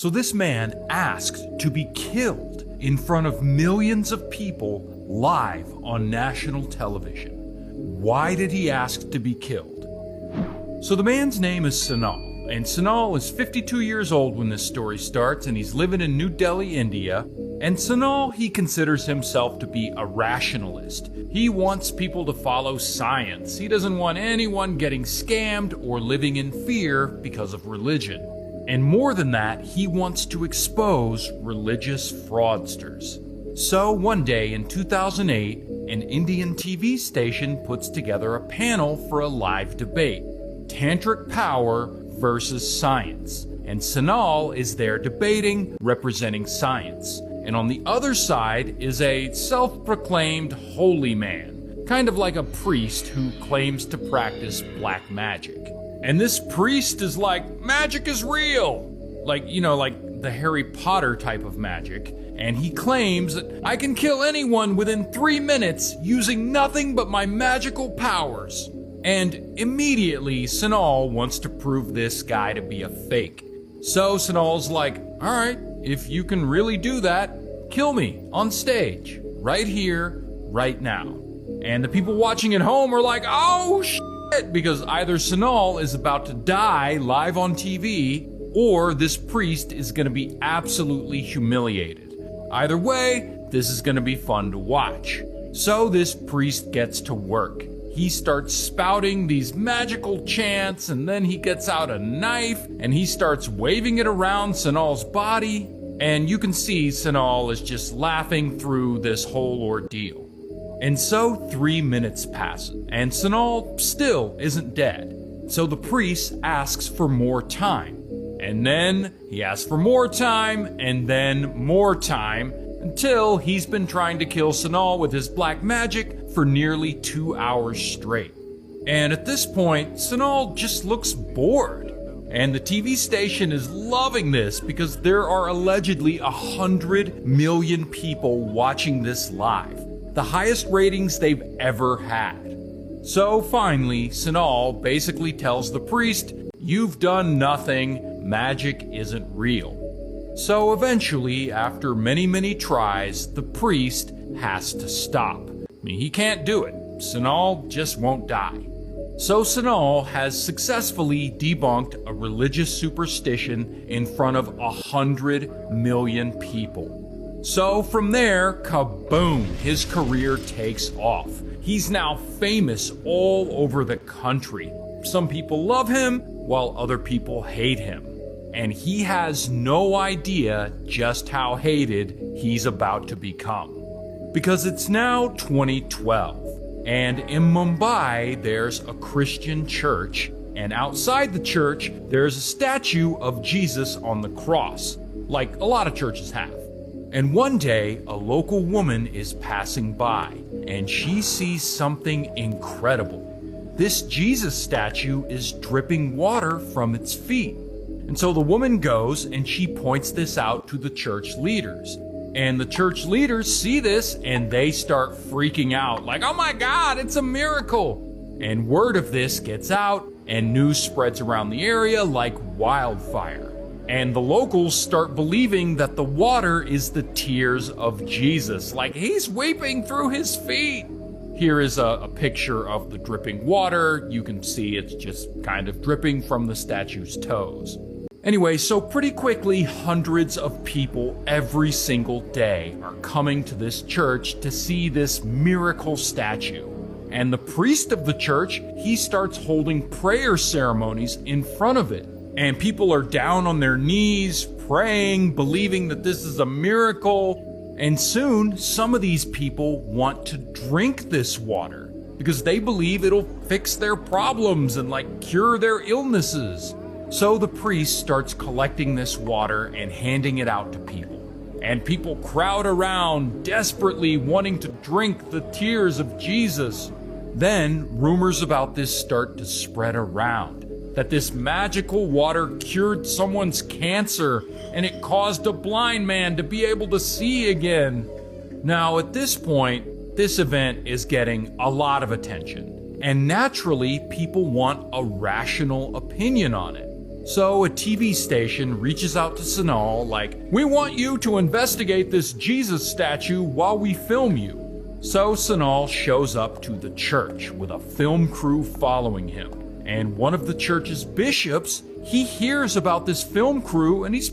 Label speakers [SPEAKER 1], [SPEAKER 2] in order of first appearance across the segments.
[SPEAKER 1] So this man asked to be killed in front of millions of people live on national television. Why did he ask to be killed? So the man's name is Sanal, and Sanal is 52 years old when this story starts, and he's living in New Delhi, India. And Sanal, he considers himself to be a rationalist. He wants people to follow science. He doesn't want anyone getting scammed or living in fear because of religion. And more than that, he wants to expose religious fraudsters. So one day in 2008, an Indian TV station puts together a panel for a live debate: Tantric Power versus Science. And Sanal is there debating, representing science. And on the other side is a self-proclaimed holy man, kind of like a priest who claims to practice black magic. And this priest is like, magic is real! Like the Harry Potter type of magic. And he claims that I can kill anyone within 3 minutes using nothing but my magical powers. And immediately, Sanal wants to prove this guy to be a fake. So Sanal's like, alright, if you can really do that, kill me on stage, right here, right now. And the people watching at home are like, oh shit, because either Sanal is about to die live on TV, or this priest is going to be absolutely humiliated. Either way, this is going to be fun to watch. So this priest gets to work. He starts spouting these magical chants, and then he gets out a knife and he starts waving it around Sanal's body. And you can see Sanal is just laughing through this whole ordeal. And so 3 minutes pass, and Sanal still isn't dead. So the priest asks for more time. And then he asks for more time, and then more time, until he's been trying to kill Sanal with his black magic for nearly 2 hours straight. And at this point, Sanal just looks bored. And the TV station is loving this because there are allegedly 100 million people watching this live, the highest ratings they've ever had. So finally, Sanal basically tells the priest, you've done nothing, magic isn't real. So eventually, after many tries, the priest has to stop. I mean, he can't do it. Sanal just won't die. So Sanal has successfully debunked a religious superstition in front of 100 million people. So from there, kaboom, his career takes off. He's now famous all over the country. Some people love him, while other people hate him. And he has no idea just how hated he's about to become. Because it's now 2012. And in Mumbai, there's a Christian church, and outside the church, there's a statue of Jesus on the cross, like a lot of churches have. And one day, a local woman is passing by, and she sees something incredible. This Jesus statue is dripping water from its feet. And so the woman goes, and she points this out to the church leaders. And the church leaders see this and they start freaking out like, oh my God, it's a miracle. And word of this gets out and news spreads around the area like wildfire. And the locals start believing that the water is the tears of Jesus, like he's weeping through his feet. Here is a picture of the dripping water. You can see it's just kind of dripping from the statue's toes. Anyway, so pretty quickly, hundreds of people every single day are coming to this church to see this miracle statue. And the priest of the church, he starts holding prayer ceremonies in front of it. And people are down on their knees, praying, believing that this is a miracle. And soon, some of these people want to drink this water because they believe it'll fix their problems and cure their illnesses. So the priest starts collecting this water and handing it out to people. And people crowd around, desperately wanting to drink the tears of Jesus. Then rumors about this start to spread around, that this magical water cured someone's cancer and it caused a blind man to be able to see again. Now at this point, this event is getting a lot of attention. And naturally, people want a rational opinion on it. So a TV station reaches out to Sanal like, "We want you to investigate this Jesus statue while we film you." So Sanal shows up to the church with a film crew following him. And one of the church's bishops, he hears about this film crew and he's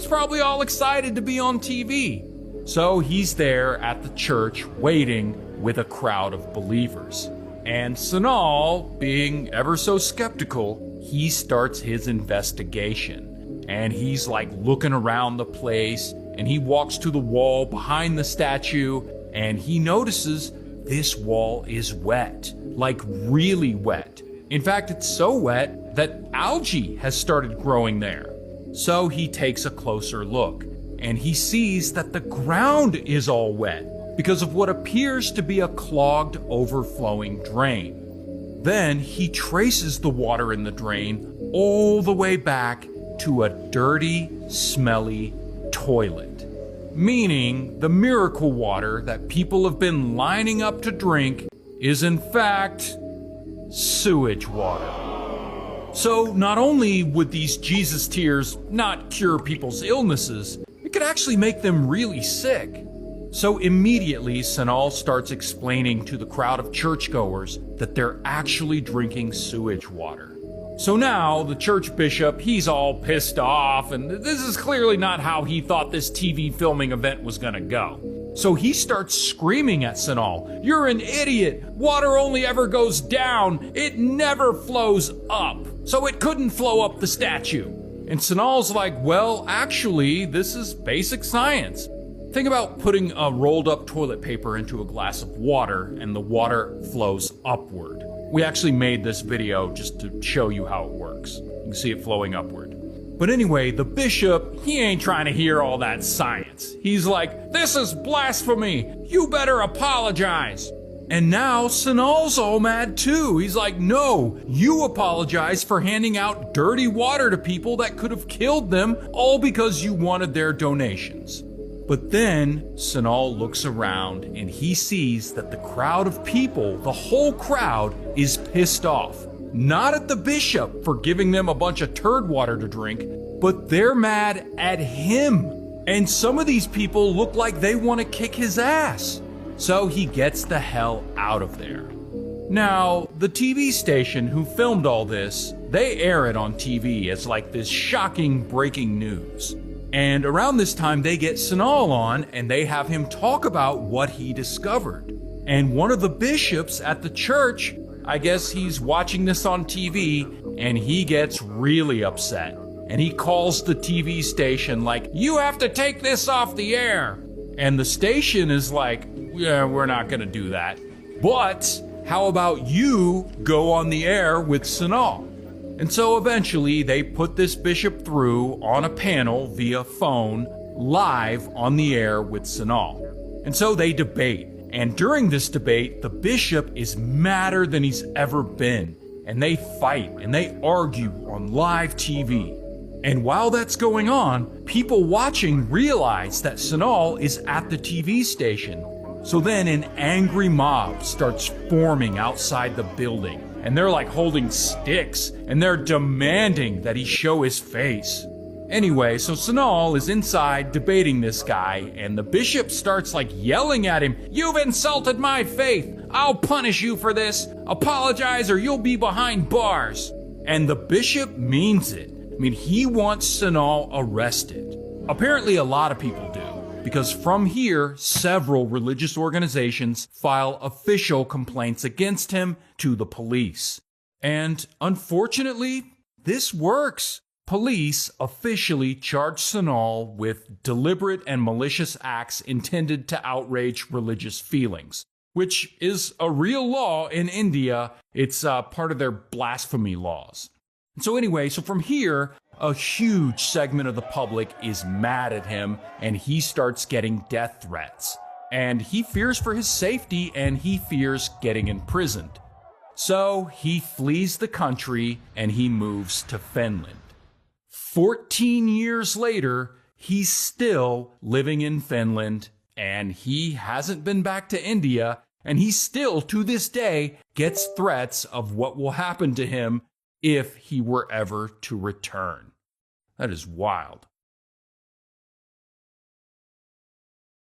[SPEAKER 1] probably all excited to be on TV. So he's there at the church waiting with a crowd of believers. And Sanal, being ever so skeptical, he starts his investigation. And he's like looking around the place, and he walks to the wall behind the statue, and he notices this wall is wet, like really wet. In fact, it's so wet that algae has started growing there. So he takes a closer look, and he sees that the ground is all wet because of what appears to be a clogged, overflowing drain. Then he traces the water in the drain all the way back to a dirty, smelly toilet. Meaning the miracle water that people have been lining up to drink is in fact sewage water. So not only would these Jesus tears not cure people's illnesses, it could actually make them really sick. So immediately Sanal starts explaining to the crowd of churchgoers that they're actually drinking sewage water. So now the church bishop, he's all pissed off, and this is clearly not how he thought this TV filming event was gonna go. So he starts screaming at Sanal, "You're an idiot! Water only ever goes down, it never flows up, so it couldn't flow up the statue." And Sanal's like, "Well, actually, this is basic science. Think about putting a rolled up toilet paper into a glass of water and the water flows upward." We actually made this video just to show you how it works. You can see it flowing upward. But anyway, the bishop, he ain't trying to hear all that science. He's like, "This is blasphemy. You better apologize." And now Sanal's all mad too. He's like, "No, you apologize for handing out dirty water to people that could have killed them, all because you wanted their donations." But then Sanal looks around and he sees that the crowd of people, the whole crowd, is pissed off. Not at the bishop for giving them a bunch of turd water to drink, but they're mad at him. And some of these people look like they want to kick his ass. So he gets the hell out of there. Now, the TV station who filmed all this, they air it on TV as like this shocking breaking news. And around this time, they get Sanal on and they have him talk about what he discovered. And one of the bishops at the church, I guess he's watching this on TV, and he gets really upset. And he calls the TV station like, "You have to take this off the air." And the station is like, "Yeah, we're not gonna do that. But how about you go on the air with Sanal?" And so eventually they put this bishop through on a panel via phone, live on the air with Sanal. And so they debate. And during this debate, the bishop is madder than he's ever been. And they fight and they argue on live TV. And while that's going on, people watching realize that Sanal is at the TV station. So then an angry mob starts forming outside the building. And they're like holding sticks, and they're demanding that he show his face. Anyway, so Sanal is inside debating this guy, and the bishop starts like yelling at him, "You've insulted my faith! I'll punish you for this! Apologize or you'll be behind bars!" And the bishop means it. I mean, he wants Sanal arrested. Apparently a lot of people do. Because from here, several religious organizations file official complaints against him to the police. And unfortunately, this works. Police officially charge Sanal with deliberate and malicious acts intended to outrage religious feelings, which is a real law in India. It's part of their blasphemy laws. So anyway, so from here, a huge segment of the public is mad at him, and he starts getting death threats. And he fears for his safety, and he fears getting imprisoned. So he flees the country, and he moves to Finland. 14 years later, he's still living in Finland, and he hasn't been back to India, and he still, to this day, gets threats of what will happen to him if he were ever to return. That is wild.